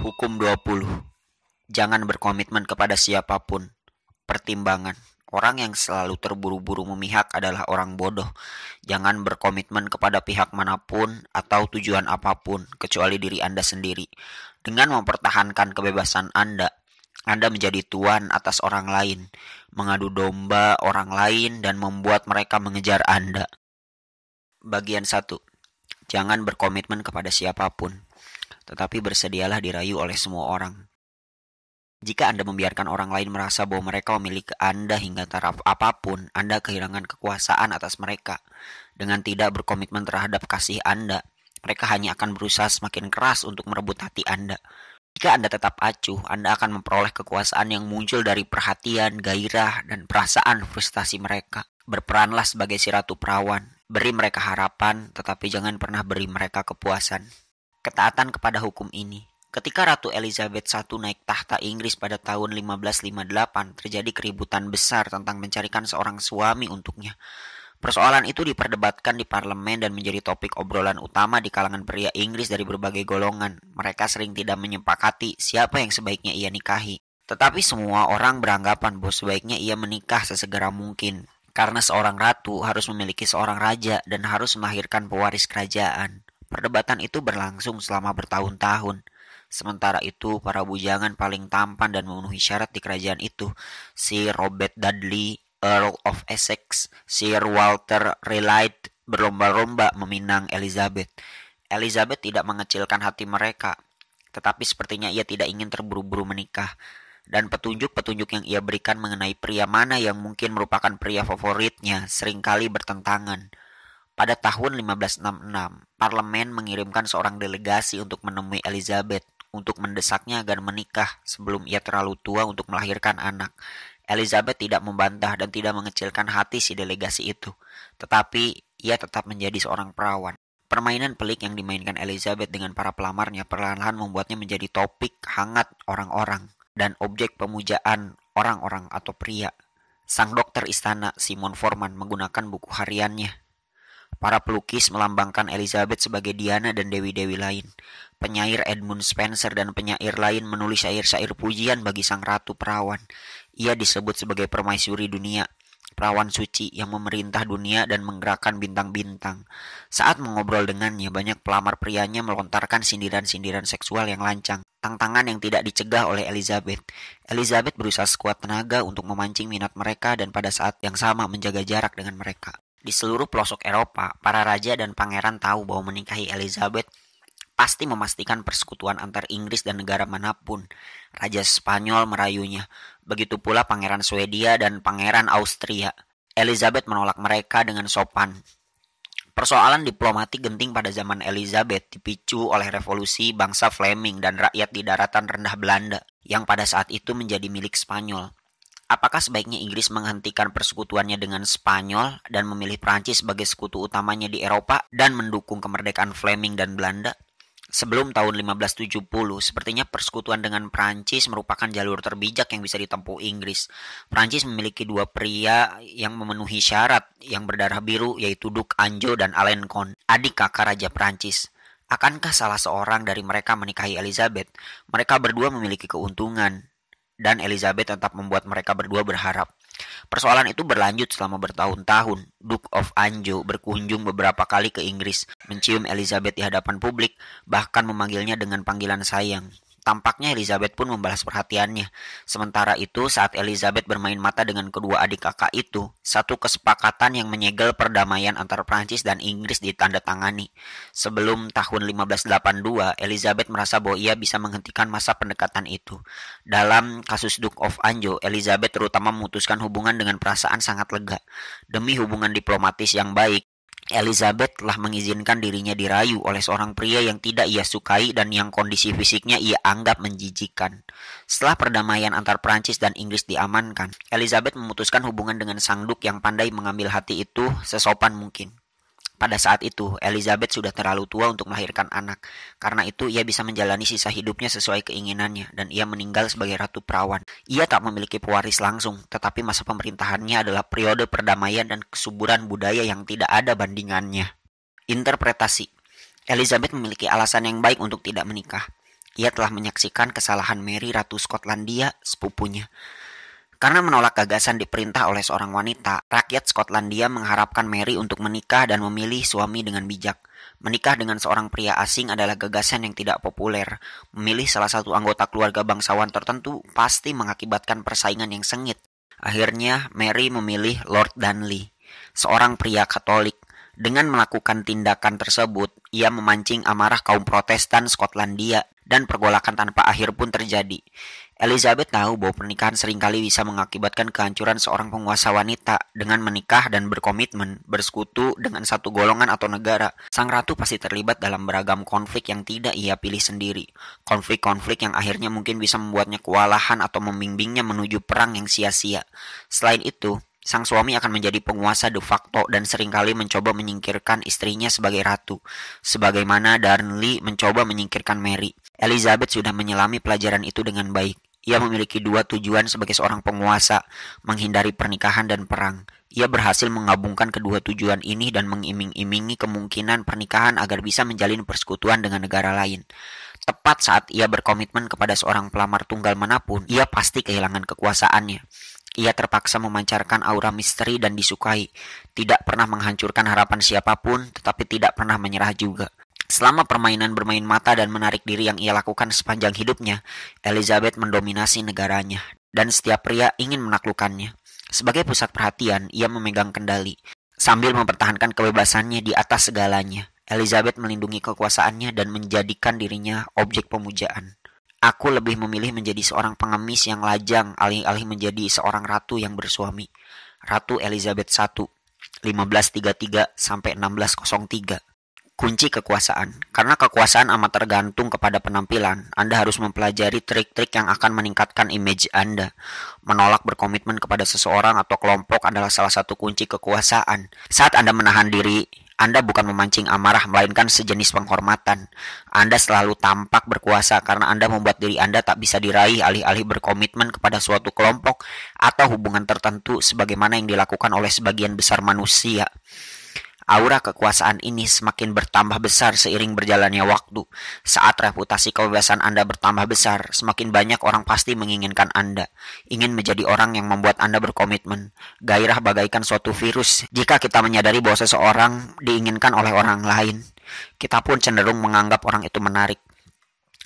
Hukum 20. Jangan berkomitmen kepada siapapun. Pertimbangan. Orang yang selalu terburu-buru memihak adalah orang bodoh. Jangan berkomitmen kepada pihak manapun atau tujuan apapun, kecuali diri Anda sendiri. Dengan mempertahankan kebebasan Anda menjadi tuan atas orang lain, mengadu domba orang lain dan membuat mereka mengejar Anda. Bagian 1. Jangan berkomitmen kepada siapapun, tetapi bersedialah dirayu oleh semua orang. Jika Anda membiarkan orang lain merasa bahwa mereka memiliki Anda hingga taraf apapun, Anda kehilangan kekuasaan atas mereka. Dengan tidak berkomitmen terhadap kasih Anda, mereka hanya akan berusaha semakin keras untuk merebut hati Anda. Jika Anda tetap acuh, Anda akan memperoleh kekuasaan yang muncul dari perhatian, gairah, dan perasaan frustasi mereka. Berperanlah sebagai si ratu perawan. Beri mereka harapan, tetapi jangan pernah beri mereka kepuasan. Ketaatan kepada hukum ini. Ketika Ratu Elizabeth I naik tahta Inggris pada tahun 1558, terjadi keributan besar tentang mencarikan seorang suami untuknya. Persoalan itu diperdebatkan di parlemen dan menjadi topik obrolan utama di kalangan pria Inggris dari berbagai golongan. Mereka sering tidak menyepakati siapa yang sebaiknya ia nikahi. Tetapi semua orang beranggapan bahwa sebaiknya ia menikah sesegera mungkin. Karena seorang ratu harus memiliki seorang raja dan harus melahirkan pewaris kerajaan. Perdebatan itu berlangsung selama bertahun-tahun. Sementara itu, para bujangan paling tampan dan memenuhi syarat di kerajaan itu, Sir Robert Dudley, Earl of Essex, Sir Walter Raleigh, berlomba-lomba meminang Elizabeth. Elizabeth tidak mengecilkan hati mereka, tetapi sepertinya ia tidak ingin terburu-buru menikah. Dan petunjuk-petunjuk yang ia berikan mengenai pria mana yang mungkin merupakan pria favoritnya seringkali bertentangan. Pada tahun 1566, parlemen mengirimkan seorang delegasi untuk menemui Elizabeth untuk mendesaknya agar menikah sebelum ia terlalu tua untuk melahirkan anak. Elizabeth tidak membantah dan tidak mengecilkan hati si delegasi itu, tetapi ia tetap menjadi seorang perawan. Permainan pelik yang dimainkan Elizabeth dengan para pelamarnya perlahan-lahan membuatnya menjadi topik hangat orang-orang dan objek pemujaan orang-orang atau pria. Sang dokter istana, Simon Forman, menggunakan buku hariannya. Para pelukis melambangkan Elizabeth sebagai Diana dan dewi-dewi lain. Penyair Edmund Spenser dan penyair lain menulis syair-syair pujian bagi sang ratu perawan. Ia disebut sebagai permaisuri dunia, perawan suci yang memerintah dunia dan menggerakkan bintang-bintang. Saat mengobrol dengannya, banyak pelamar prianya melontarkan sindiran-sindiran seksual yang lancang. Tantangan yang tidak dicegah oleh Elizabeth. Elizabeth berusaha sekuat tenaga untuk memancing minat mereka dan pada saat yang sama menjaga jarak dengan mereka. Di seluruh pelosok Eropa, para raja dan pangeran tahu bahwa menikahi Elizabeth pasti memastikan persekutuan antar Inggris dan negara manapun. Raja Spanyol merayunya, begitu pula pangeran Swedia dan pangeran Austria. Elizabeth menolak mereka dengan sopan. Persoalan diplomatik genting pada zaman Elizabeth dipicu oleh revolusi bangsa Fleming dan rakyat di daratan rendah Belanda yang pada saat itu menjadi milik Spanyol. Apakah sebaiknya Inggris menghentikan persekutuannya dengan Spanyol dan memilih Prancis sebagai sekutu utamanya di Eropa dan mendukung kemerdekaan Fleming dan Belanda? Sebelum tahun 1570, sepertinya persekutuan dengan Prancis merupakan jalur terbijak yang bisa ditempuh Inggris. Prancis memiliki dua pria yang memenuhi syarat yang berdarah biru, yaitu Duke Anjou dan Alencon, adik kakak Raja Prancis. Akankah salah seorang dari mereka menikahi Elizabeth? Mereka berdua memiliki keuntungan, dan Elizabeth tetap membuat mereka berdua berharap. Persoalan itu berlanjut selama bertahun-tahun. Duke of Anjou berkunjung beberapa kali ke Inggris, mencium Elizabeth di hadapan publik, bahkan memanggilnya dengan panggilan sayang. Tampaknya Elizabeth pun membalas perhatiannya. Sementara itu, saat Elizabeth bermain mata dengan kedua adik kakak itu, satu kesepakatan yang menyegel perdamaian antara Prancis dan Inggris ditandatangani. Sebelum tahun 1582, Elizabeth merasa bahwa ia bisa menghentikan masa pendekatan itu. Dalam kasus Duke of Anjou, Elizabeth terutama memutuskan hubungan dengan perasaan sangat lega. Demi hubungan diplomatis yang baik, Elizabeth telah mengizinkan dirinya dirayu oleh seorang pria yang tidak ia sukai dan yang kondisi fisiknya ia anggap menjijikan. Setelah perdamaian antar Prancis dan Inggris diamankan, Elizabeth memutuskan hubungan dengan sang Duke yang pandai mengambil hati itu sesopan mungkin. Pada saat itu, Elizabeth sudah terlalu tua untuk melahirkan anak. Karena itu, ia bisa menjalani sisa hidupnya sesuai keinginannya, dan ia meninggal sebagai ratu perawan. Ia tak memiliki pewaris langsung, tetapi masa pemerintahannya adalah periode perdamaian dan kesuburan budaya yang tidak ada bandingannya. Interpretasi. Elizabeth memiliki alasan yang baik untuk tidak menikah. Ia telah menyaksikan kesalahan Mary Ratu Skotlandia, sepupunya. Karena menolak gagasan diperintah oleh seorang wanita, rakyat Skotlandia mengharapkan Mary untuk menikah dan memilih suami dengan bijak. Menikah dengan seorang pria asing adalah gagasan yang tidak populer. Memilih salah satu anggota keluarga bangsawan tertentu pasti mengakibatkan persaingan yang sengit. Akhirnya, Mary memilih Lord Darnley, seorang pria Katolik. Dengan melakukan tindakan tersebut, ia memancing amarah kaum Protestan Skotlandia dan pergolakan tanpa akhir pun terjadi. Elizabeth tahu bahwa pernikahan seringkali bisa mengakibatkan kehancuran seorang penguasa wanita. Dengan menikah dan berkomitmen, bersekutu dengan satu golongan atau negara, sang ratu pasti terlibat dalam beragam konflik yang tidak ia pilih sendiri. Konflik-konflik yang akhirnya mungkin bisa membuatnya kewalahan atau membimbingnya menuju perang yang sia-sia. Selain itu, sang suami akan menjadi penguasa de facto dan seringkali mencoba menyingkirkan istrinya sebagai ratu, sebagaimana Darnley mencoba menyingkirkan Mary. Elizabeth sudah menyelami pelajaran itu dengan baik. Ia memiliki dua tujuan sebagai seorang penguasa, menghindari pernikahan dan perang. Ia berhasil menggabungkan kedua tujuan ini dan mengiming-imingi kemungkinan pernikahan agar bisa menjalin persekutuan dengan negara lain. Tepat saat ia berkomitmen kepada seorang pelamar tunggal manapun, ia pasti kehilangan kekuasaannya. Ia terpaksa memancarkan aura misteri dan disukai, tidak pernah menghancurkan harapan siapapun, tetapi tidak pernah menyerah juga. Selama permainan bermain mata dan menarik diri yang ia lakukan sepanjang hidupnya, Elizabeth mendominasi negaranya, dan setiap pria ingin menaklukkannya. Sebagai pusat perhatian, ia memegang kendali, sambil mempertahankan kebebasannya di atas segalanya. Elizabeth melindungi kekuasaannya dan menjadikan dirinya objek pemujaan. Aku lebih memilih menjadi seorang pengemis yang lajang alih-alih menjadi seorang ratu yang bersuami. Ratu Elizabeth I, 1533-1603. Kunci kekuasaan. Karena kekuasaan amat tergantung kepada penampilan, Anda harus mempelajari trik-trik yang akan meningkatkan image Anda. Menolak berkomitmen kepada seseorang atau kelompok adalah salah satu kunci kekuasaan. Saat Anda menahan diri, Anda bukan memancing amarah, melainkan sejenis penghormatan. Anda selalu tampak berkuasa karena Anda membuat diri Anda tak bisa diraih alih-alih berkomitmen kepada suatu kelompok atau hubungan tertentu sebagaimana yang dilakukan oleh sebagian besar manusia. Aura kekuasaan ini semakin bertambah besar seiring berjalannya waktu. Saat reputasi kebebasan Anda bertambah besar, semakin banyak orang pasti menginginkan Anda. Ingin menjadi orang yang membuat Anda berkomitmen. Gairah bagaikan suatu virus. Jika kita menyadari bahwa seseorang diinginkan oleh orang lain, kita pun cenderung menganggap orang itu menarik.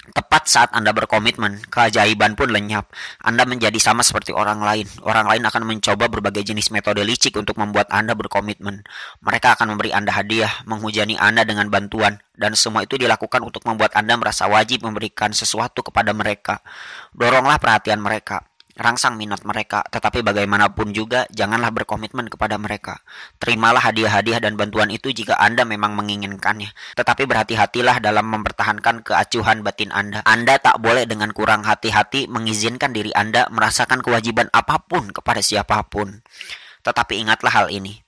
Tepat saat Anda berkomitmen, keajaiban pun lenyap. Anda menjadi sama seperti orang lain. Orang lain akan mencoba berbagai jenis metode licik untuk membuat Anda berkomitmen. Mereka akan memberi Anda hadiah, menghujani Anda dengan bantuan, dan semua itu dilakukan untuk membuat Anda merasa wajib memberikan sesuatu kepada mereka. Doronglah perhatian mereka. Rangsang minat mereka, tetapi bagaimanapun juga janganlah berkomitmen kepada mereka. Terimalah hadiah-hadiah dan bantuan itu jika Anda memang menginginkannya, tetapi berhati-hatilah dalam mempertahankan keacuhan batin Anda. Anda tak boleh dengan kurang hati-hati mengizinkan diri Anda merasakan kewajiban apapun kepada siapapun. Tetapi ingatlah hal ini.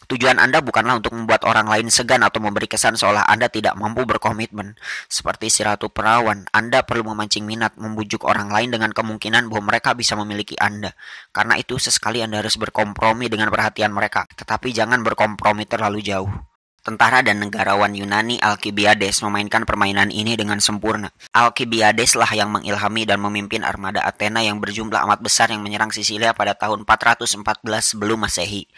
Tujuan Anda bukanlah untuk membuat orang lain segan atau memberi kesan seolah Anda tidak mampu berkomitmen. Seperti si Ratu Perawan, Anda perlu memancing minat, membujuk orang lain dengan kemungkinan bahwa mereka bisa memiliki Anda. Karena itu sesekali Anda harus berkompromi dengan perhatian mereka, tetapi jangan berkompromi terlalu jauh. Tentara dan negarawan Yunani Alkibiades memainkan permainan ini dengan sempurna. Alkibiades lah yang mengilhami dan memimpin armada Athena yang berjumlah amat besar yang menyerang Sisilia pada tahun 414 sebelum Masehi.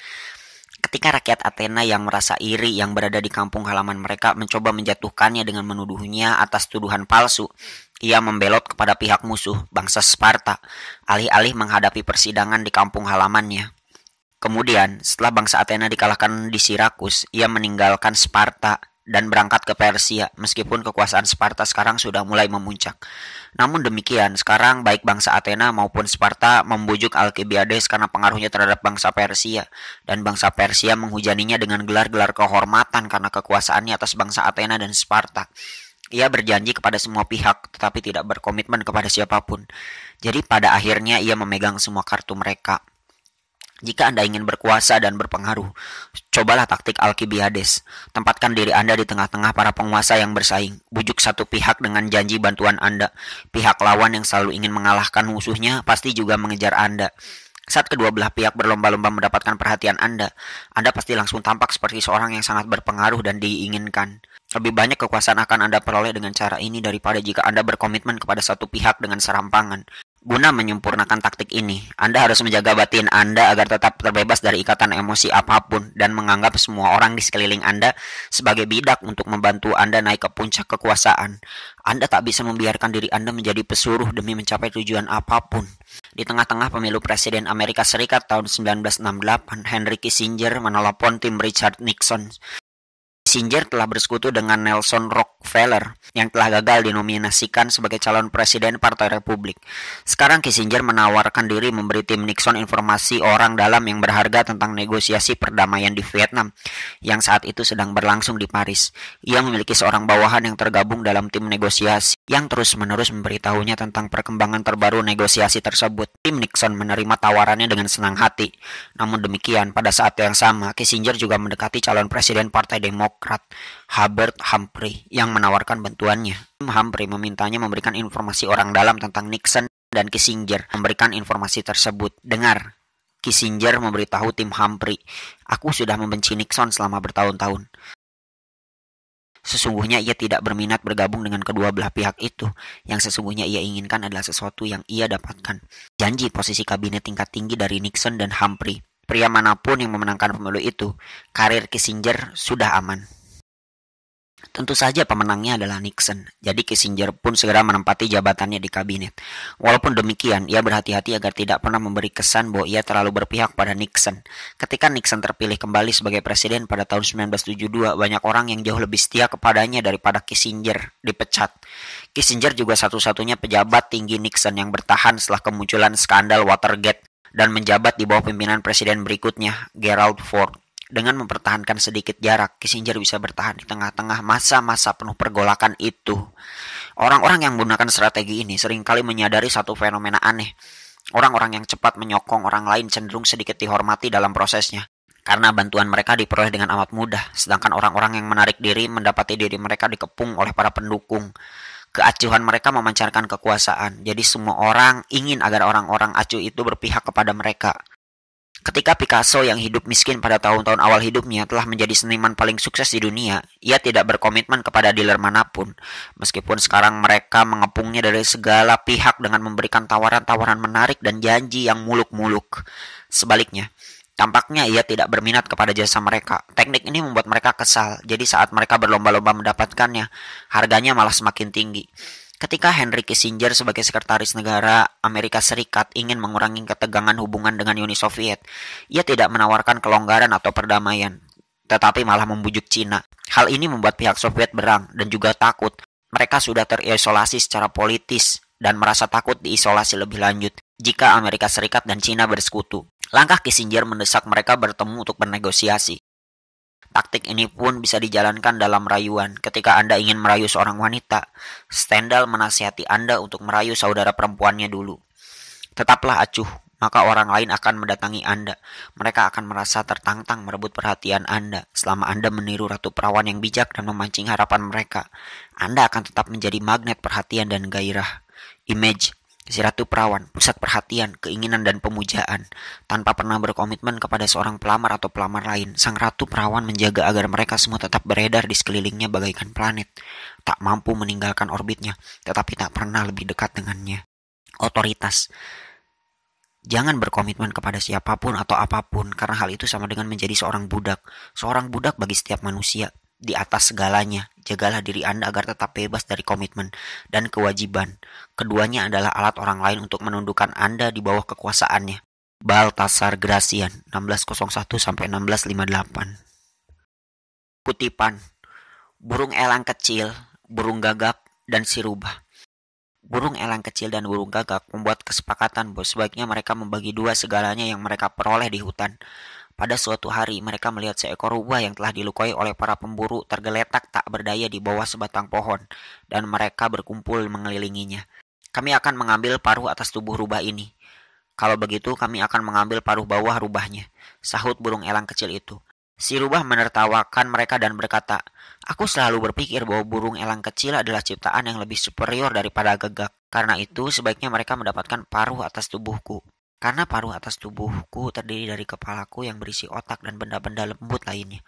Ketika rakyat Athena yang merasa iri yang berada di kampung halaman mereka mencoba menjatuhkannya dengan menuduhnya atas tuduhan palsu, ia membelot kepada pihak musuh, bangsa Sparta, alih-alih menghadapi persidangan di kampung halamannya. Kemudian, setelah bangsa Athena dikalahkan di Sirakus, ia meninggalkan Sparta dan berangkat ke Persia, meskipun kekuasaan Sparta sekarang sudah mulai memuncak. Namun demikian, sekarang baik bangsa Athena maupun Sparta membujuk Alkibiades karena pengaruhnya terhadap bangsa Persia, dan bangsa Persia menghujaninya dengan gelar-gelar kehormatan karena kekuasaannya atas bangsa Athena dan Sparta. Ia berjanji kepada semua pihak, tetapi tidak berkomitmen kepada siapapun. Jadi pada akhirnya ia memegang semua kartu mereka. Jika Anda ingin berkuasa dan berpengaruh, cobalah taktik Alkibiades. Tempatkan diri Anda di tengah-tengah para penguasa yang bersaing. Bujuk satu pihak dengan janji bantuan Anda. Pihak lawan yang selalu ingin mengalahkan musuhnya pasti juga mengejar Anda. Saat kedua belah pihak berlomba-lomba mendapatkan perhatian Anda pasti langsung tampak seperti seorang yang sangat berpengaruh dan diinginkan. Lebih banyak kekuasaan akan Anda peroleh dengan cara ini daripada jika Anda berkomitmen kepada satu pihak dengan serampangan. Guna menyempurnakan taktik ini, Anda harus menjaga batin Anda agar tetap terbebas dari ikatan emosi apapun dan menganggap semua orang di sekeliling Anda sebagai bidak untuk membantu Anda naik ke puncak kekuasaan. Anda tak bisa membiarkan diri Anda menjadi pesuruh demi mencapai tujuan apapun. Di tengah-tengah pemilu Presiden Amerika Serikat tahun 1968, Henry Kissinger menelepon tim Richard Nixon. Kissinger telah bersekutu dengan Nelson Rockefeller yang telah gagal dinominasikan sebagai calon presiden Partai Republik. Sekarang Kissinger menawarkan diri memberi tim Nixon informasi orang dalam yang berharga tentang negosiasi perdamaian di Vietnam yang saat itu sedang berlangsung di Paris. Ia memiliki seorang bawahan yang tergabung dalam tim negosiasi yang terus-menerus memberitahunya tentang perkembangan terbaru negosiasi tersebut. Tim Nixon menerima tawarannya dengan senang hati. Namun demikian, pada saat yang sama, Kissinger juga mendekati calon presiden Partai Demokrat Hubert Humphrey yang menawarkan bantuannya. Humphrey memintanya memberikan informasi orang dalam tentang Nixon dan Kissinger memberikan informasi tersebut. Dengar, Kissinger memberitahu tim Humphrey, "Aku sudah membenci Nixon selama bertahun-tahun. Sesungguhnya ia tidak berminat bergabung dengan kedua belah pihak itu. Yang sesungguhnya ia inginkan adalah sesuatu yang ia dapatkan. Janji posisi kabinet tingkat tinggi dari Nixon dan Humphrey. Pria manapun yang memenangkan pemilu itu, karir Kissinger sudah aman." Tentu saja pemenangnya adalah Nixon, jadi Kissinger pun segera menempati jabatannya di kabinet. Walaupun demikian, ia berhati-hati agar tidak pernah memberi kesan bahwa ia terlalu berpihak pada Nixon. Ketika Nixon terpilih kembali sebagai presiden pada tahun 1972, banyak orang yang jauh lebih setia kepadanya daripada Kissinger dipecat. Kissinger juga satu-satunya pejabat tinggi Nixon yang bertahan setelah kemunculan skandal Watergate dan menjabat di bawah pimpinan presiden berikutnya, Gerald Ford. Dengan mempertahankan sedikit jarak, Kissinger bisa bertahan di tengah-tengah masa-masa penuh pergolakan itu. Orang-orang yang menggunakan strategi ini seringkali menyadari satu fenomena aneh. Orang-orang yang cepat menyokong orang lain cenderung sedikit dihormati dalam prosesnya, karena bantuan mereka diperoleh dengan amat mudah, sedangkan orang-orang yang menarik diri mendapati diri mereka dikepung oleh para pendukung. Keacuhan mereka memancarkan kekuasaan, jadi semua orang ingin agar orang-orang acuh itu berpihak kepada mereka. Ketika Picasso yang hidup miskin pada tahun-tahun awal hidupnya telah menjadi seniman paling sukses di dunia, ia tidak berkomitmen kepada dealer manapun. Meskipun sekarang mereka mengepungnya dari segala pihak dengan memberikan tawaran-tawaran menarik dan janji yang muluk-muluk. Sebaliknya, tampaknya ia tidak berminat kepada jasa mereka. Teknik ini membuat mereka kesal, jadi saat mereka berlomba-lomba mendapatkannya, harganya malah semakin tinggi. Ketika Henry Kissinger sebagai sekretaris negara Amerika Serikat ingin mengurangi ketegangan hubungan dengan Uni Soviet, ia tidak menawarkan kelonggaran atau perdamaian, tetapi malah membujuk Cina. Hal ini membuat pihak Soviet berang dan juga takut. Mereka sudah terisolasi secara politis dan merasa takut diisolasi lebih lanjut jika Amerika Serikat dan Cina bersekutu. Langkah Kissinger mendesak mereka bertemu untuk bernegosiasi. Taktik ini pun bisa dijalankan dalam rayuan. Ketika Anda ingin merayu seorang wanita, Stendhal menasihati Anda untuk merayu saudara perempuannya dulu. Tetaplah acuh, maka orang lain akan mendatangi Anda. Mereka akan merasa tertantang merebut perhatian Anda. Selama Anda meniru ratu perawan yang bijak dan memancing harapan mereka, Anda akan tetap menjadi magnet perhatian dan gairah. Image si ratu perawan, pusat perhatian, keinginan dan pemujaan. Tanpa pernah berkomitmen kepada seorang pelamar atau pelamar lain, sang ratu perawan menjaga agar mereka semua tetap beredar di sekelilingnya bagaikan planet. Tak mampu meninggalkan orbitnya, tetapi tak pernah lebih dekat dengannya. Otoritas. Jangan berkomitmen kepada siapapun atau apapun, karena hal itu sama dengan menjadi seorang budak. Seorang budak bagi setiap manusia. Di atas segalanya, jagalah diri Anda agar tetap bebas dari komitmen dan kewajiban. Keduanya adalah alat orang lain untuk menundukkan Anda di bawah kekuasaannya. Baltasar Gracian, 1601-1658. Kutipan, burung elang kecil, burung gagak, dan si rubah. Burung elang kecil dan burung gagak membuat kesepakatan bahwa sebaiknya mereka membagi dua segalanya yang mereka peroleh di hutan. Pada suatu hari, mereka melihat seekor rubah yang telah dilukai oleh para pemburu tergeletak tak berdaya di bawah sebatang pohon, dan mereka berkumpul mengelilinginya. "Kami akan mengambil paruh atas tubuh rubah ini. Kalau begitu, kami akan mengambil paruh bawah rubahnya," sahut burung elang kecil itu. Si rubah menertawakan mereka dan berkata, "Aku selalu berpikir bahwa burung elang kecil adalah ciptaan yang lebih superior daripada gagak. Karena itu, sebaiknya mereka mendapatkan paruh atas tubuhku. Karena paruh atas tubuhku terdiri dari kepalaku yang berisi otak dan benda-benda lembut lainnya.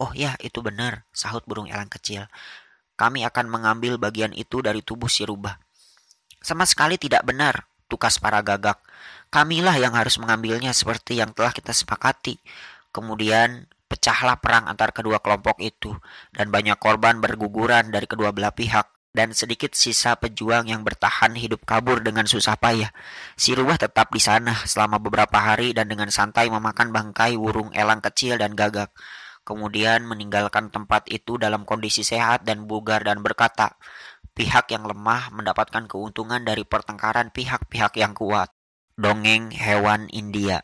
Oh ya, itu benar, sahut burung elang kecil. Kami akan mengambil bagian itu dari tubuh si rubah. Sama sekali tidak benar, tukas para gagak. Kamilah yang harus mengambilnya seperti yang telah kita sepakati. Kemudian pecahlah perang antar kedua kelompok itu, dan banyak korban berguguran dari kedua belah pihak. Dan sedikit sisa pejuang yang bertahan hidup kabur dengan susah payah. Si rubah tetap di sana selama beberapa hari dan dengan santai memakan bangkai burung elang kecil dan gagak. Kemudian meninggalkan tempat itu dalam kondisi sehat dan bugar dan berkata, pihak yang lemah mendapatkan keuntungan dari pertengkaran pihak-pihak yang kuat. Dongeng hewan India.